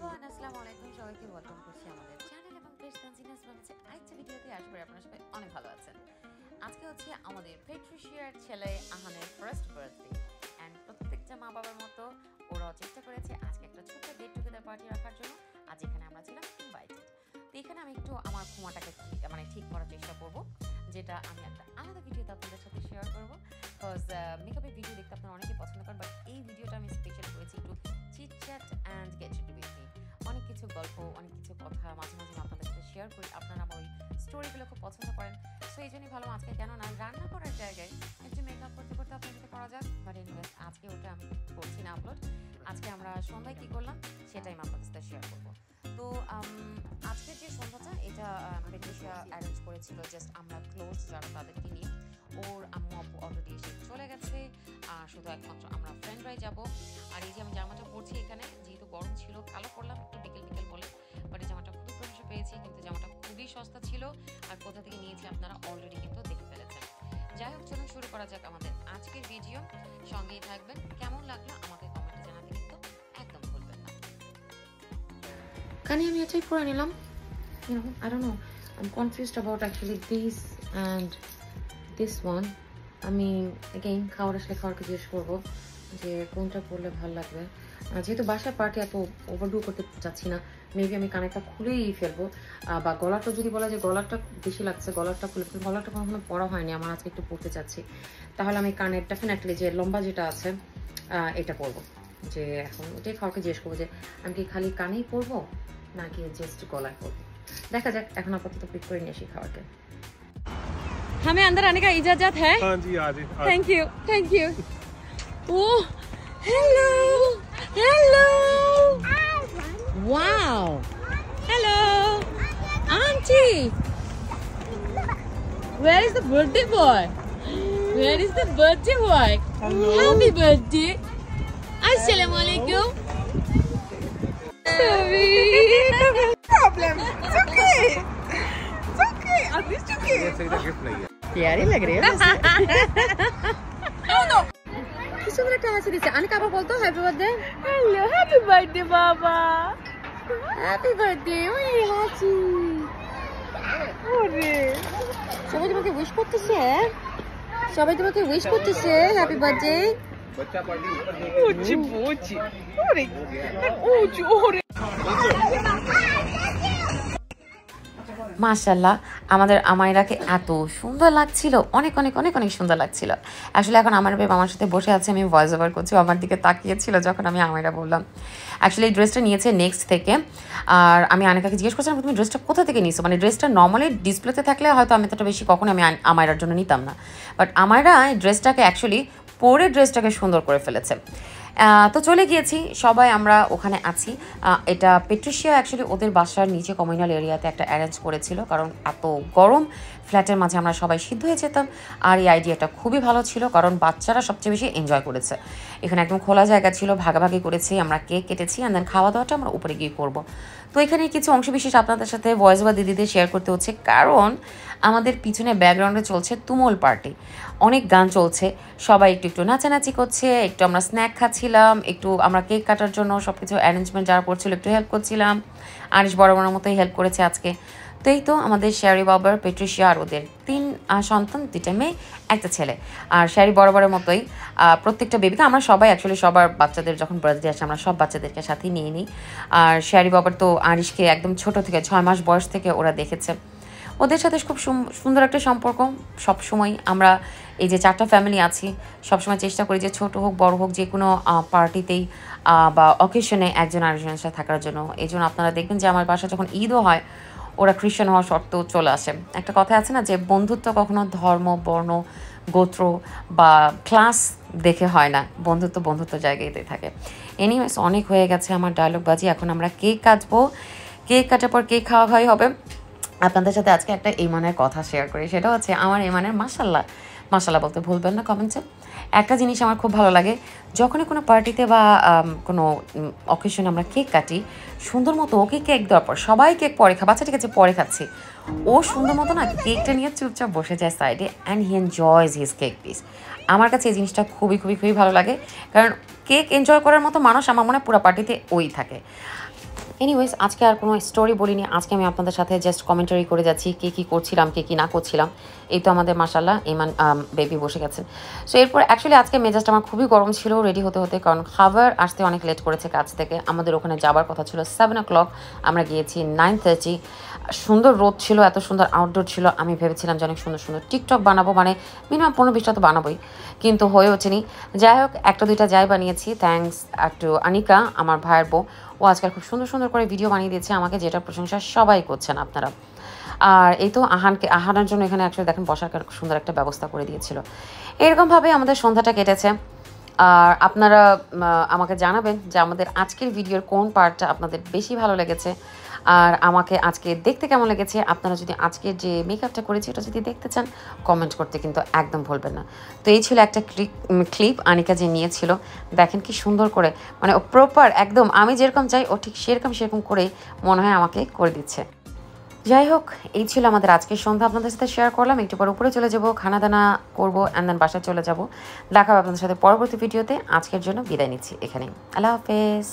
Everyone আসসালামু আলাইকুম সবাইকে ওয়েলকাম করছি আমাদের চ্যানেল এবং পেজ তানজিনাস বানাচ্ছে আরেকটা ভিডিওতে। আশা করি আপনারা সবাই অনেক ভালো আছেন। আজকে হচ্ছে আমাদের পেট্রিশিয়ার ছেলে আহানের ফার্স্ট বার্থডে অ্যান্ড প্রত্যেকটা মা বাবার মতো ওরাও চেষ্টা করেছে আজকে একটা ছোট্ট গেট টুগেদার পার্টি রাখার জন্য। আজ এখানে আমরা ছিলাম ইনভাইটেড। তো এখানে আমি একটু আমার ক্ষমাটাকে ঠিক করার চেষ্টা করবো, যেটা আমি একটা আলাদা ভিডিওতে আপনাদের সাথে শেয়ার করবো। বিকজ মেকআপের ভিডিও দেখতে আপনারা অনেকেই পছন্দ করেন, বাট এই ভিডিওটা আমি স্পেশাল করেছি একটু chit chat and get ready with me. অনেক কিছু গল্প, অনেক কিছু কথা মাঝে মাঝে আপনাদের সাথে শেয়ার করি। আপনারা আমার ওই স্টোরিগুলো খুব পছন্দ করেন, সো এই জন্যই ভালো আজকে কেন না রান্না করার জায়গায় একটু মেকআপ করতে করতে আপনাদের করা যাক। বাট এনিওয়েজ আজকে ওটা আমি করছি না আপলোড। আজকে আমরা সন্ধ্যায় কী করলাম সেটাই আমি আপনাদের সাথে শেয়ার করবো। তো আজকের যে সন্ধ্যাটা এটা পেট্রিশিয়া অ্যারেঞ্জ করেছিল, জাস্ট আমরা ক্লোজ যারা তাদেরকে নিয়ে। ওর আম্মু আব্বু অলরেডি এসে চলে গেছে, শুধু একমাত্র আমরা ফ্রেন্ডরাই যাব। আর এই যে আমি জামাটা পরছি এখানে, যেহেতু গরম ছিল কালো পরলাম একটু বিকেল বিকেল বলে, বাট এই জামাটা খুবই প্রশংসা পেয়েছি, কিন্তু জামাটা খুবই সস্তা ছিল। আর কোথা থেকে নিয়েছি আপনারা অলরেডি কিন্তু দেখে ফেলেছেন। যাই হোক, চলুন শুরু করা যাক আমাদের আজকের ভিডিও। সঙ্গেই থাকবেন। কেমন লাগলো আমাকে কমেন্টে জানাতে কিন্তু একদম ভুলবেন না। কানে আমি এটাই পরে নিলাম। I don't know, I'm confused about actually this and this one. আমি again খাওয়ারকে জিজ্ঞেস করবো যে কোনটা পরলে ভালো লাগবে। যেহেতু বাসার পার্টি এত ওভারডু করতে চাচ্ছি না, মেবি আমি কানেরটা খুলেই ফেলবো। বা গলাটা যদি বলা যে গলাটা বেশি লাগছে, গলাটা খুলে ফেলবো। গলাটা কখনো পরা হয়নি আমার, আজকে একটু পরতে চাচ্ছি। তাহলে আমি কানের ডেফিনেটলি যে লম্বা যেটা আছে এটা পরবো। যে এখন ওটাই খাওয়ারকে জিজ্ঞেস করবো যে আমি কি খালি কানেই পরবো নাকি জাস্ট গলায় পরবো। দেখা যাক, এখন আপাতত পিক করে নিয়ে আসি খাওয়ারকে। हमें अंदर आने का इजाजत है? हाँ जी, आ जाइए। Thank you. Oh, hello hello, wow, hello aunty, where is the birthday boy? Where is the birthday boy? Hello. Happy birthday. Assalamualaikum. Sorry. Problem. It's okay. It's okay. At least okay. ये सही gift नहीं है। प्यारी लग रही है वैसे। No, no. কি সুন্দর একটা হাসি দিচ্ছে। আনিকা আবার বলতো happy birthday. Hello, happy birthday, Baba. Happy birthday. ওই হাসি। ওরে সবাই তোমাকে উইশ করতেছে, সবাই তোমাকে উইশ করতেছে হ্যাপি বার্থডে। बच्चा पार्टी ऊपर देखे। ওচি ওচি ওরে ওচি ওরে মাশাআল্লাহ, আমাদের আমাইরাকে এত সুন্দর লাগছিল, অনেক অনেক অনেক অনেক সুন্দর লাগছিল। আসলে এখন আমার বেব আমার সাথে বসে আছে, আমি ভয়েস ওভার করছি, আমার দিকে তাকিয়েছিল যখন আমি আমাইরা বললাম। অ্যাকচুয়ালি এই ড্রেসটা নিয়েছে নেক্সট থেকে। আর আমি আনিকাকে জিজ্ঞেস করছিলাম তুমি ড্রেসটা কোথা থেকে নিয়েছো। মানে ড্রেসটা নর্মালি ডিসপ্লেতে থাকলে হয়তো আমি এতটা বেশি কখনো আমি আমাইরার জন্য নিতাম না, বাট আমাইরা এই ড্রেসটাকে অ্যাকচুয়ালি পরে ড্রেসটাকে সুন্দর করে ফেলেছে। তো চলে গিয়েছি সবাই, আমরা ওখানে আছি। এটা পেট্রিশিয়া অ্যাকচুয়ালি ওদের বাসার নিচে কমিউনাল এরিয়াতে একটা অ্যারেঞ্জ করেছিল, কারণ এত গরম ফ্ল্যাটের মাঝে আমরা সবাই সিদ্ধ হয়ে যেতাম। আর এই আইডিয়াটা খুবই ভালো ছিল, কারণ বাচ্চারা সবচেয়ে বেশি এনজয় করেছে। এখানে একদম খোলা জায়গা ছিল, ভাগাভাগি করেছি, আমরা কেক কেটেছি, অ্যান্ড দেন খাওয়া দাওয়াটা আমরা উপরে গিয়ে করবো। তো এখানে কিছু অংশবিশেষ আপনাদের সাথে ভয়েস বা দিদিদের শেয়ার করতে হচ্ছে, কারণ আমাদের পিছনে ব্যাকগ্রাউন্ডে চলছে তুমুল পার্টি, অনেক গান চলছে, সবাই একটু একটু নাচানাচি করছে, একটু আমরা স্ন্যাক খাচ্ছিলাম, একটু আমরা কেক কাটার জন্য সব কিছু অ্যারেঞ্জমেন্ট যারা করছিল একটু হেল্প করছিলাম। আরিশ বড় বড় মতোই হেল্প করেছে আজকে। তো এই তো আমাদের শ্যারি বাবার, পেট্রিশিয়া আর ওদের 3 সন্তান, 2টা মেয়ে 1টা ছেলে। আর শ্যারি বরাবরের মতোই প্রত্যেকটা বেবিকে আমরা সবাই অ্যাকচুয়ালি সবার বাচ্চাদের যখন বার্থডে আসে আমরা সব বাচ্চাদেরকে সাথে নিয়ে নিই। আর শ্যারি বাবার তো আরিশকে একদম ছোট থেকে 6 মাস বয়স থেকে ওরা দেখেছে। ওদের সাথে খুব সুন্দর একটা সম্পর্ক সবসময়। আমরা এই যে 4টা ফ্যামিলি আছি, সবসময় চেষ্টা করি যে ছোট হোক বড় হোক যে কোনো পার্টিতেই বা অকেশনে একজন আরেকজনের সাথে থাকার জন্য। এই জন্য আপনারা দেখবেন যে আমার বাসা যখন ঈদও হয় ওরা খ্রিস্টান হওয়া সত্ত্বেও চলে আসে। একটা কথা আছে না যে বন্ধুত্ব কখনো ধর্ম, বর্ণ, গোত্র বা ক্লাস দেখে হয় না, বন্ধুত্ব জায়গাতেই থাকে। এনিওয়েজ অনেক হয়ে গেছে আমার ডায়লগ বাজি, এখন আমরা কেক কাটবো। কেক কাটার পর কেক খাওয়া হবে। আপনাদের সাথে আজকে একটা ইমানের কথা শেয়ার করি, সেটা হচ্ছে আমার ইমানের মাশাল্লাহ বলতে ভুলবেন না কমেন্টে। একটা জিনিস আমার খুব ভালো লাগে, যখনই কোনো পার্টিতে বা কোনো অকেশনে আমরা কেক কাটি, সুন্দর মতো ওকে কেক দেওয়ার পর সবাই কেক পরে খাবো, আচ্ছা ঠিক আছে পরে খাচ্ছি, ও সুন্দর মতো না কেকটা নিয়ে চুপচাপ বসে যায় সাইডে and he enjoys his cake piece. আমার কাছে এই জিনিসটা খুবই খুবই খুবই ভালো লাগে, কারণ কেক এনজয় করার মতো মানুষ আমার মনে হয় পুরো পার্টিতে ওই থাকে। এনিওয়েজ আজকে আর কোনো স্টোরি বলিনি, আজকে আমি আপনাদের সাথে জাস্ট কমেন্টারি করে যাচ্ছি কে কী করছিলাম কে কী না করছিলাম। এই তো আমাদের মাশাল্লাহ ইমান বেবি বসে গেছেন। সো এরপর অ্যাকচুয়ালি আজকে মেজাজটা আমার খুবই গরম ছিল রেডি হতে হতে, কারণ খাবার আসতে অনেক লেট করেছে কাজ থেকে। আমাদের ওখানে যাবার কথা ছিল 7 o'clock, আমরা গিয়েছি 9:30। সুন্দর রোদ ছিল, এত সুন্দর আউটডোর ছিল, আমি ভেবেছিলাম যে অনেক সুন্দর সুন্দর টিকটক বানাবো, মানে মিনিমাম 15-20টা তো বানাবোই, কিন্তু হয়ে ওঠেনি। যাই হোক, একটা দুইটা যাই বানিয়েছি, থ্যাঙ্কস টু আনিকা, আমার ভাইয়ের বউ। ও আজকাল খুব সুন্দর সুন্দর করে ভিডিও বানিয়ে দিয়েছে আমাকে, যেটা প্রশংসা সবাই করছেন আপনারা। আর এই তো আহানের জন্য এখানে অ্যাকচুয়ালি দেখেন বসার সুন্দর একটা ব্যবস্থা করে দিয়েছিল। এরকমভাবে আমাদের সন্ধ্যাটা কেটেছে। আর আপনারা আমাকে জানাবেন যে আমাদের আজকের ভিডিওর কোন পার্টটা আপনাদের বেশি ভালো লেগেছে, আর আমাকে আজকে দেখতে কেমন লেগেছে। আপনারা যদি আজকের যে মেকআপটা করেছি ওটা যদি দেখতে চান, কমেন্ট করতে কিন্তু একদম ভুলবেন না। তো এই ছিল একটা ক্লিপ আনিকা যে নিয়েছিল, দেখেন কি সুন্দর করে, মানে ও প্রপার একদম আমি যেরকম চাই ও ঠিক সেরকম করেই মনে হয় আমাকে করে দিচ্ছে। যাই হোক, এই ছিল আমাদের আজকের সন্ধ্যা, আপনাদের সাথে শেয়ার করলাম। একটু পর উপরে চলে যাবো, খানা দানা করবো, অ্যান্ড দেন বাসায় চলে যাবো। দেখা হবে আপনাদের সাথে পরবর্তী ভিডিওতে। আজকের জন্য বিদায় নিচ্ছি এখানেই। আল্লাহ হাফেজ।